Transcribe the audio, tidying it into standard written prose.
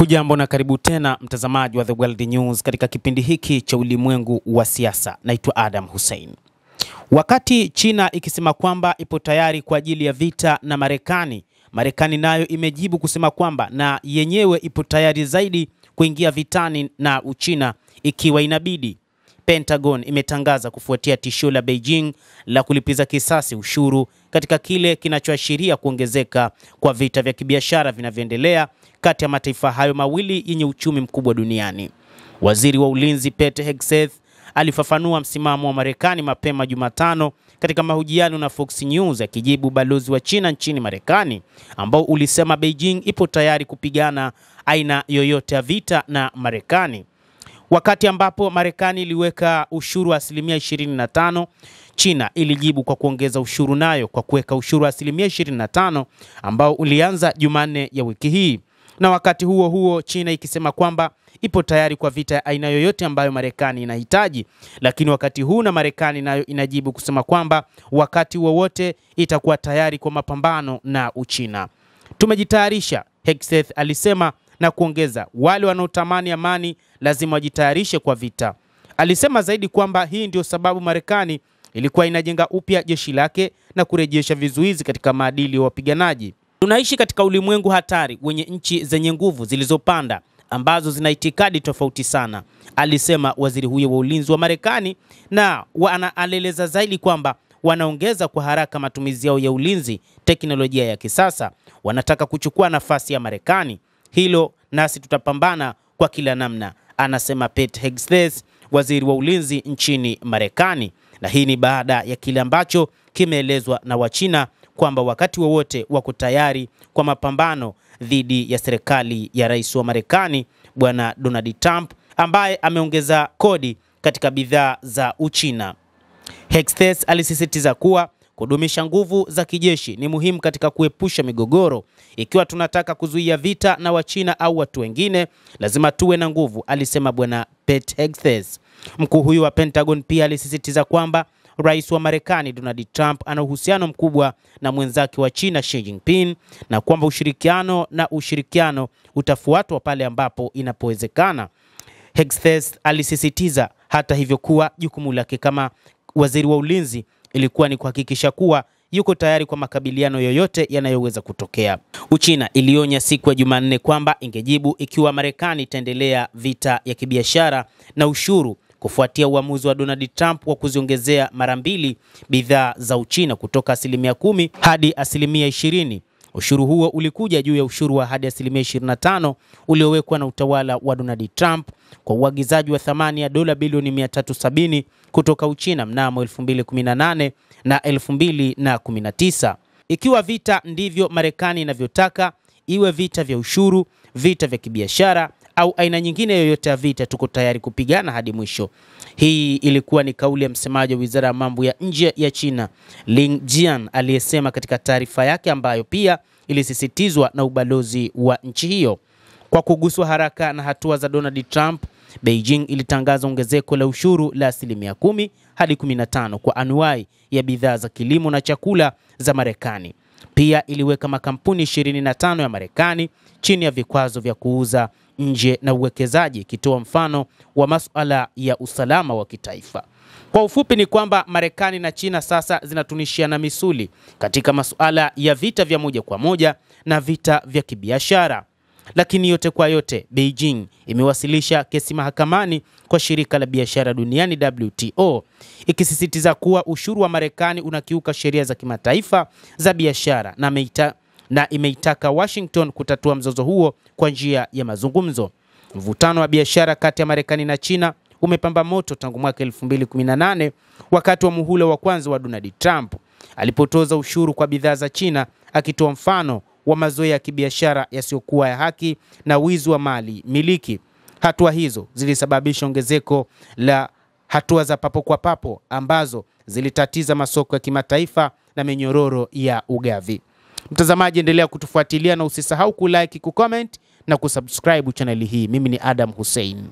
Hujambo na karibu tena mtazamaji wa The World News katika kipindi hiki cha ulimwengu wa siasa. Naitwa Adam Hussein. Wakati China ikisema kwamba ipo tayari kwa ajili ya vita na Marekani nayo imejibu kusema kwamba na yenyewe ipo tayari zaidi kuingia vitani na Uchina ikiwa inabidi. Pentagon imetangaza kufuatia tishio la Beijing la kulipiza kisasi ushuru katika kile kinachoashiria kuongezeka kwa vita vya kibiashara vinavyoendelea kati ya mataifa hayo mawili yenye uchumi mkubwa duniani. Waziri wa Ulinzi Pete Hegseth alifafanua msimamo wa Marekani mapema Jumatano katika mahojiano na Fox News akijibu balozi wa China nchini Marekani ambao ulisema Beijing ipo tayari kupigana aina yoyote ya vita na Marekani. Wakati ambapo Marekani iliweka ushuru wa 25%, China ilijibu kwa kuongeza ushuru nayo kwa kuweka ushuru wa 25% ambao ulianza Jumanne ya wiki hii. Na wakati huo huo China ikisema kwamba ipo tayari kwa vita ya aina yoyote ambayo Marekani inahitaji, lakini wakati huu na Marekani nayo inajibu kusema kwamba wakati wowote itakuwa tayari kwa mapambano na Uchina. Tumejitayarisha, Hegseth alisema na kuongeza wale wanaotamani amani lazima wajitayarishe kwa vita. Alisema zaidi kwamba hii ndio sababu Marekani ilikuwa inajenga upya jeshi lake na kurejesha vizuizi katika maadili ya wapiganaji. Tunaishi katika ulimwengu hatari wenye nchi zenye nguvu zilizopanda ambazo zina itikadi tofauti sana, alisema waziri huyo wa ulinzi wa Marekani, na anaeleza zaidi kwamba wanaongeza kwa haraka matumizi yao ya ulinzi, teknolojia ya kisasa. Wanataka kuchukua nafasi ya Marekani. Hilo nasi tutapambana kwa kila namna, anasema Pete Hegseth, waziri wa ulinzi nchini Marekani. Na hii ni baada ya kile ambacho kimeelezwa na Wachina kwamba wakati wowote wako tayari kwa mapambano dhidi ya serikali ya rais wa Marekani bwana Donald Trump, ambaye ameongeza kodi katika bidhaa za Uchina. Hegseth alisisitiza kuwa kudumisha nguvu za kijeshi ni muhimu katika kuepusha migogoro. Ikiwa tunataka kuzuia vita na Wachina au watu wengine, lazima tuwe na nguvu, alisema bwana Pete Hegseth. Mkuu huyu wa Pentagon pia alisisitiza kwamba rais wa Marekani Donald Trump ana uhusiano mkubwa na mwenzake wa China Xi Jinping, na kwamba ushirikiano utafuatwa pale ambapo inapowezekana. Hegseth alisisitiza hata hivyo kuwa jukumu lake kama waziri wa ulinzi ilikuwa ni kuhakikisha kuwa yuko tayari kwa makabiliano yoyote yanayoweza kutokea. Uchina ilionya siku ya Jumanne kwamba ingejibu ikiwa Marekani itaendelea vita ya kibiashara na ushuru kufuatia uamuzi wa Donald Trump wa kuziongezea mara mbili bidhaa za Uchina kutoka 10% hadi 20%. Ushuru huo ulikuja juu ya ushuru wa hadi 25% uliowekwa na utawala wa Donald Trump kwa uagizaji wa thamani ya dola bilioni 370 kutoka Uchina mnamo 2018 na 2019. Ikiwa vita ndivyo Marekani inavyotaka, iwe vita vya ushuru, vita vya kibiashara au aina nyingine yoyote ya vita, tuko tayari kupigana hadi mwisho. Hii ilikuwa ni kauli ya msemaji wa Wizara ya Mambo ya Nje ya China, Lin Jian, aliyesema katika taarifa yake ambayo pia ilisisitizwa na ubalozi wa nchi hiyo. Kwa kuguswa haraka na hatua za Donald Trump, Beijing ilitangaza ongezeko la ushuru la 10% hadi 15% kwa anuai ya bidhaa za kilimo na chakula za Marekani. Pia iliweka makampuni 25 ya Marekani chini ya vikwazo vya kuuza nje na uwekezaji, ikitoa mfano wa masuala ya usalama wa kitaifa. Kwa ufupi ni kwamba Marekani na China sasa zinatunishiana misuli katika masuala ya vita vya moja kwa moja na vita vya kibiashara. Lakini yote kwa yote, Beijing imewasilisha kesi mahakamani kwa shirika la biashara duniani WTO, ikisisitiza kuwa ushuru wa Marekani unakiuka sheria za kimataifa za biashara na imeitaka Washington kutatua mzozo huo kwa njia ya mazungumzo. Mvutano wa biashara kati ya Marekani na China umepamba moto tangu mwaka 2018 wakati wa muhula wa kwanza wa Donald Trump alipotoza ushuru kwa bidhaa za China, akitoa mfano wa mazoea ya kibiashara yasiyokuwa ya haki na wizi wa mali miliki. Hatua hizo zilisababisha ongezeko la hatua za papo kwa papo ambazo zilitatiza masoko ya kimataifa na minyororo ya ugavi. Mtazamaji, endelea kutufuatilia na usisahau kulike, kucomment na kusubscribe channel hii. Mimi ni Adam Hussein.